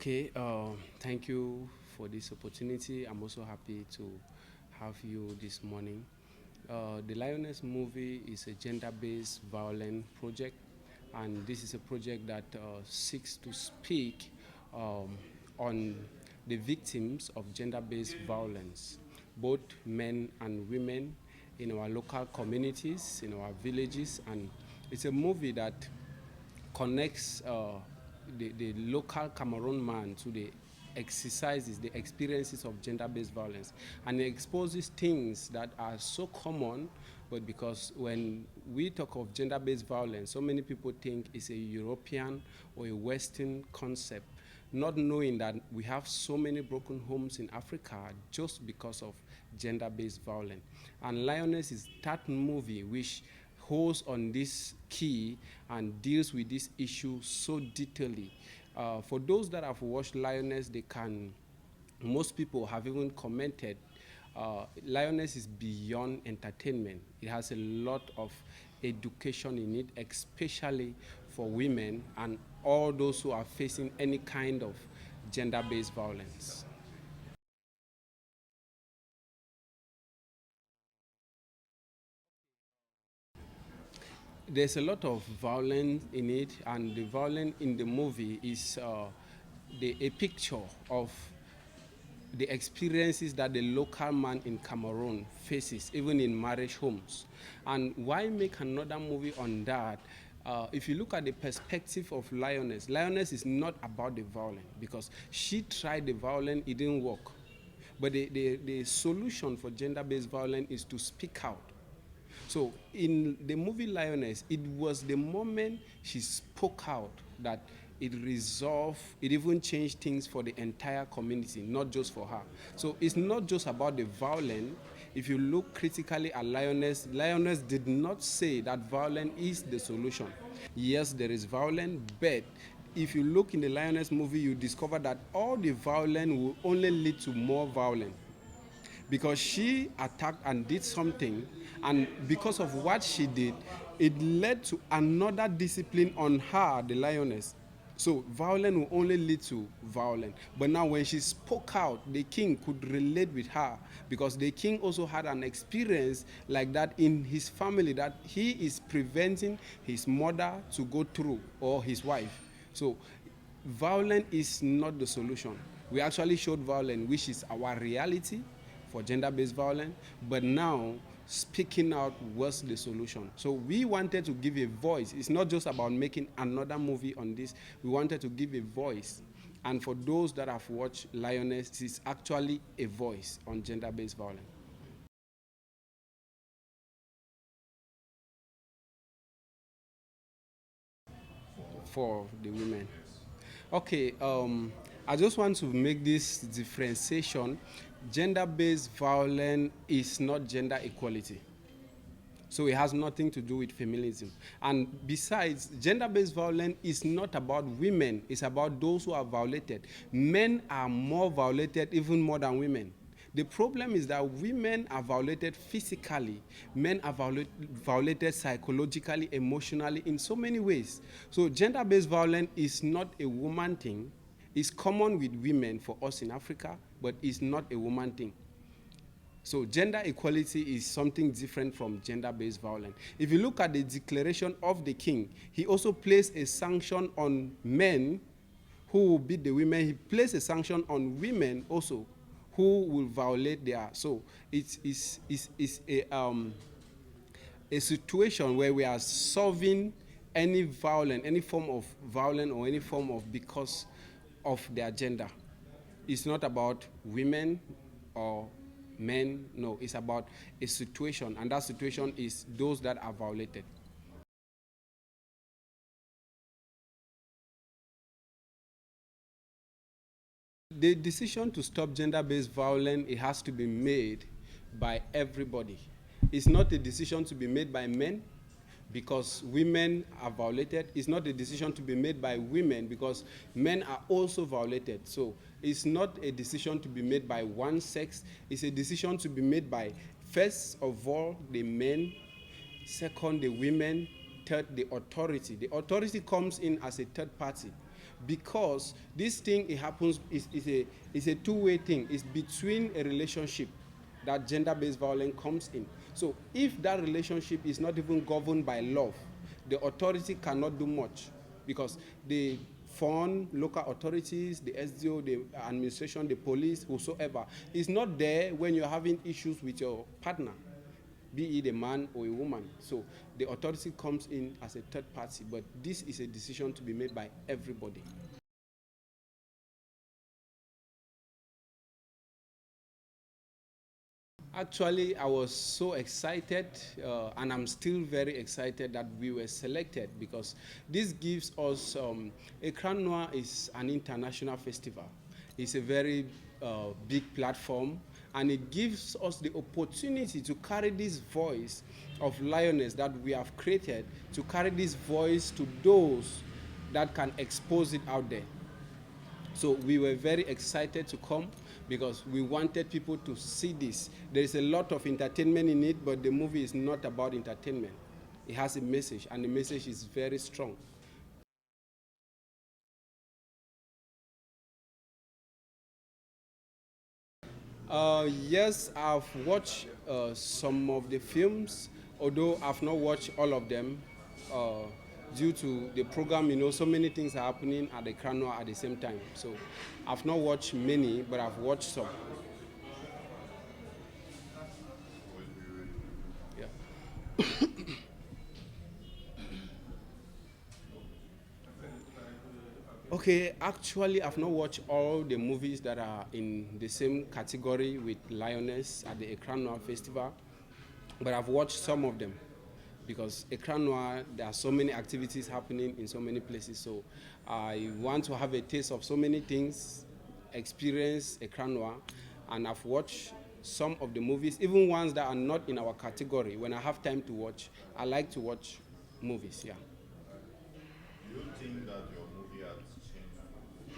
Okay, thank you for this opportunity. I'm also happy to have you this morning. The Lioness movie is a gender-based violent project, and this is a project that seeks to speak um, on the victims of gender-based violence, both men and women in our local communities, in our villages, and it's a movie that connects the local Cameroon man to the exercises, the experiences of gender-based violence, and it exposes things that are so common, but because when we talk of gender-based violence, so many people think it's a European or a Western concept, not knowing that we have so many broken homes in Africa just because of gender-based violence. And Lioness is that movie which holds on this key and deals with this issue so detailedly. For those that have watched Lioness, most people have even commented, Lioness is beyond entertainment. It has a lot of education in it, especially for women and all those who are facing any kind of gender-based violence. There's a lot of violence in it, and the violence in the movie is a picture of the experiences that the local man in Cameroon faces, even in marriage homes. And why make another movie on that? If you look at the perspective of Lioness, Lioness is not about the violence because she tried the violence, it didn't work. But the solution for gender-based violence is to speak out. So in the movie Lioness, it was the moment she spoke out that it resolved, it even changed things for the entire community, not just for her. So it's not just about the violence. If you look critically at Lioness, Lioness did not say that violence is the solution. Yes, there is violence, but if you look in the Lioness movie, you discover that all the violence will only lead to more violence because she attacked and did something, and because of what she did, it led to another discipline on her, the Lioness. So violence will only lead to violence. But now when she spoke out, the king could relate with her because the king also had an experience like that in his family that he is preventing his mother to go through, or his wife. So violence is not the solution. We actually showed violence, which is our reality for gender-based violence, but now speaking out was the solution. So we wanted to give a voice. It's not just about making another movie on this. We wanted to give a voice. And for those that have watched Lioness, it's actually a voice on gender-based violence. For the women. Okay, I just want to make this differentiation. Gender-based violence is not gender equality. So it has nothing to do with feminism. And besides, gender-based violence is not about women, it's about those who are violated. Men are more violated, even more than women. The problem is that women are violated physically, men are violated psychologically, emotionally, in so many ways. So gender-based violence is not a woman thing. It's common with women for us in Africa, but it's not a woman thing. So gender equality is something different from gender-based violence. If you look at the declaration of the king, he also placed a sanction on men who will beat the women. He placed a sanction on women also who will violate their. So it's a situation where we are solving any violence, any form of violence or any form of because of their gender. It's not about women or men, no, it's about a situation, and that situation is those that are violated. The decision to stop gender-based violence, it has to be made by everybody. It's not a decision to be made by men because women are violated. It's not a decision to be made by women because men are also violated. So it's not a decision to be made by one sex. It's a decision to be made by, first of all, the men, second, the women, third, the authority. The authority comes in as a third party. because this thing, it happens, is a two-way thing. It's between a relationship that gender-based violence comes in. So if that relationship is not even governed by love, the authority cannot do much, because the foreign local authorities, the SDO, the administration, the police, whosoever, is not there when you're having issues with your partner, be it a man or a woman. So the authority comes in as a third party, but this is a decision to be made by everybody. Actually, I was so excited, and I'm still very excited that we were selected, because this gives us, Ecran Noir is an international festival. It's a very big platform, and it gives us the opportunity to carry this voice of Lioness that we have created, to carry this voice to those that can expose it out there. So we were very excited to come, because we wanted people to see this. There is a lot of entertainment in it, but the movie is not about entertainment. It has a message, and the message is very strong. Yes, I've watched some of the films, although I've not watched all of them, uh, due to the program. So many things are happening at the Crano at the same time. So I've not watched many, but I've watched some. Yeah. Okay, actually, I've not watched all the movies that are in the same category with Lioness at the Ecran Noir Festival, but I've watched some of them, because Ecran Noir, there are so many activities happening in so many places. So I want to have a taste of so many things, experience Ecran Noir, and I've watched some of the movies, even ones that are not in our category. When I have time to watch, I like to watch movies, yeah. Do you think that your movie has changed to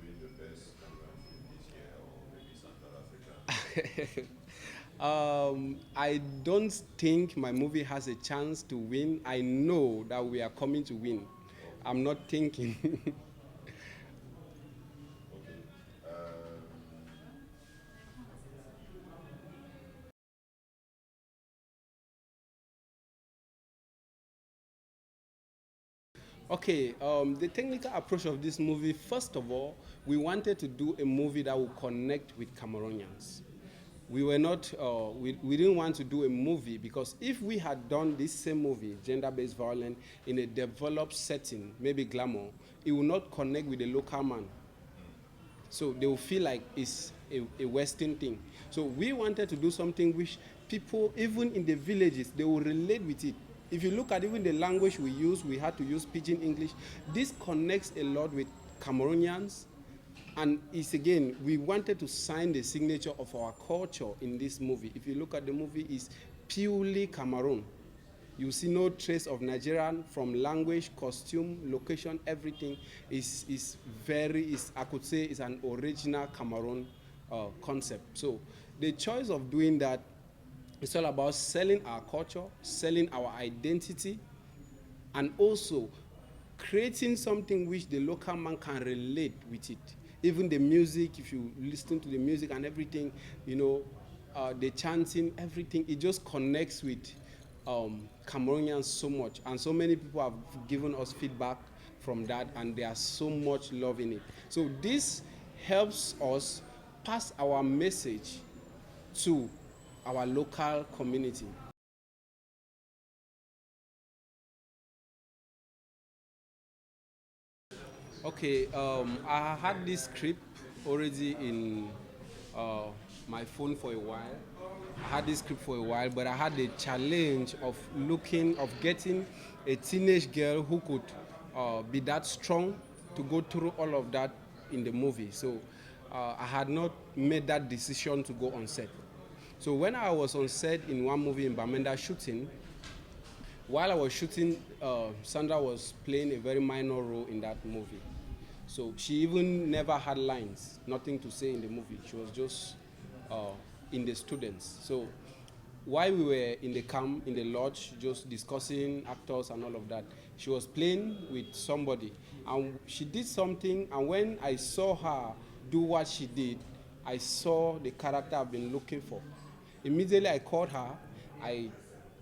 win the best Cameroon film this year or maybe Central Africa? I don't think my movie has a chance to win. I know that we are coming to win. I'm not thinking. Okay. Um, Okay, the technical approach of this movie, first of all, we wanted to do a movie that would connect with Cameroonians. We were not, we didn't want to do a movie, because if we had done this same movie, gender-based violence, in a developed setting, maybe glamour, it will not connect with the local man. So they will feel like it's a Western thing. So we wanted to do something which people, even in the villages, they will relate with it. If you look at even the language we use, we had to use Pidgin English. This connects a lot with Cameroonians. And it's again, we wanted to sign the signature of our culture in this movie. If you look at the movie, it's purely Cameroon. You see no trace of Nigerian, from language, costume, location, everything is very, is, I could say, is an original Cameroon concept. So the choice of doing that, it's all about selling our culture, selling our identity, and also creating something which the local man can relate with it. Even the music, if you listen to the music and everything, the chanting, everything, it just connects with Cameroonians so much. And so many people have given us feedback from that, and there's so much love in it. So this helps us pass our message to our local community. Okay, I had this script already in uh, my phone for a while. I had this script for a while, but I had the challenge of getting a teenage girl who could be that strong to go through all of that in the movie. So I had not made that decision to go on set. So when I was on set in one movie in Bamenda shooting, while I was shooting, Sandra was playing a very minor role in that movie. So she even never had lines, nothing to say in the movie. She was just in the students. So while we were in the camp, in the lodge, just discussing actors and all of that, she was playing with somebody, and she did something, and when I saw her do what she did, I saw the character I've been looking for. Immediately I called her, I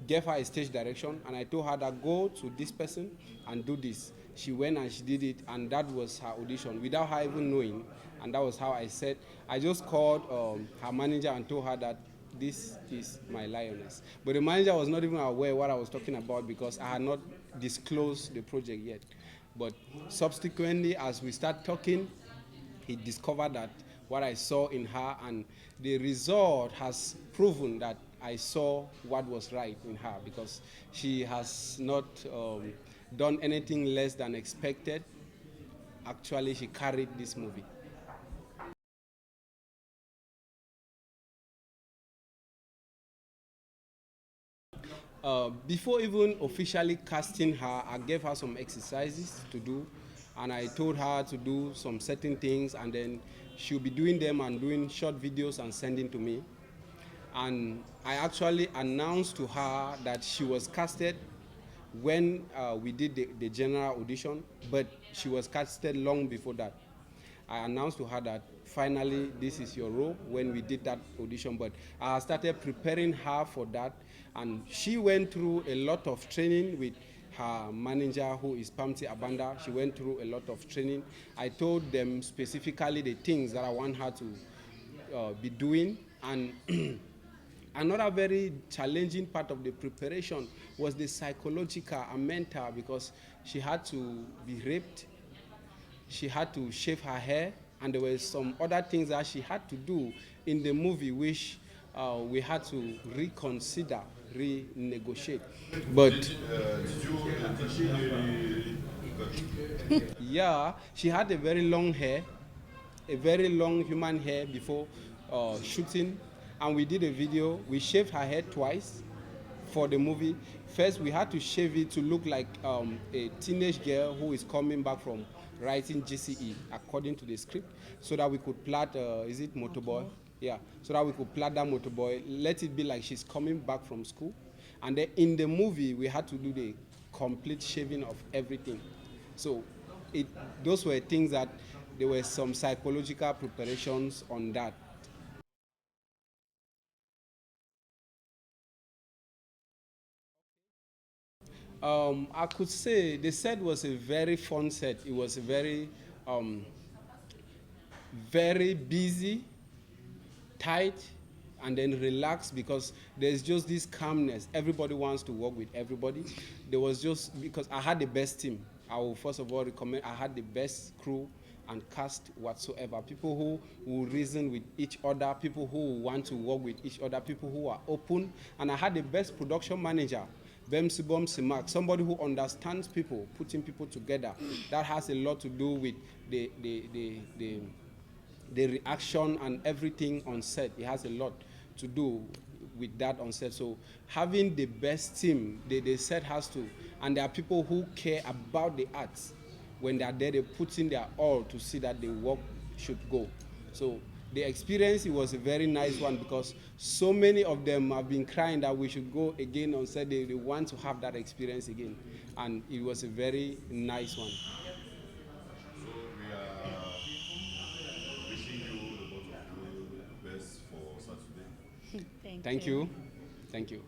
gave her a stage direction, and I told her that go to this person and do this. She went and she did it, and that was her audition without her even knowing. And that was how I said, I just called her manager and told her that this is my Lioness. But the manager was not even aware what I was talking about because I had not disclosed the project yet. But subsequently, as we start talking, he discovered that what I saw in her, and the result has proven that I saw what was right in her, because she has not done anything less than expected. Actually, she carried this movie. Before even officially casting her, I gave her some exercises to do, and I told her to do some certain things, and then she'll be doing them and doing short videos and sending to me. And I actually announced to her that she was casted when we did the general audition, but she was casted long before that. I announced to her that finally this is your role when we did that audition, but I started preparing her for that, and she went through a lot of training with her manager, who is Pamti Abanda. She went through a lot of training. I told them specifically the things that I want her to be doing, and another very challenging part of the preparation was the psychological and mental, because she had to be raped, she had to shave her hair, and there were some other things that she had to do in the movie which we had to reconsider, renegotiate. But did she really got you? yeah, she had a very long hair, a very long human hair before shooting, and we did a video. We shaved her hair twice for the movie. First, we had to shave it to look like a teenage girl who is coming back from writing GCE according to the script, so that we could plait, is it motorboy? Yeah, so that we could plait that motorboy, let it be like she's coming back from school. And then in the movie, we had to do the complete shaving of everything. So it, those were things that there were some psychological preparations on that. I could say the set was a very fun set. It was a very, very busy, tight, and then relaxed, because there's just this calmness. Everybody wants to work with everybody. There was just, because I had the best team. I will first of all recommend, I had the best crew and cast whatsoever. People who will reason with each other, people who want to work with each other, people who are open. And I had the best production manager, Bemsibom Simak, somebody who understands people, putting people together. That has a lot to do with the reaction and everything on set. It has a lot to do with that on set. So having the best team, the set has to, and there are people who care about the arts. When they are there, they put in their all to see that the work should go. So the experience, it was a very nice one, because so many of them have been crying that we should go again on set. They want to have that experience again, and it was a very nice one. So we are wishing you, the both of you, the best for Saturday. Thank you. Thank you.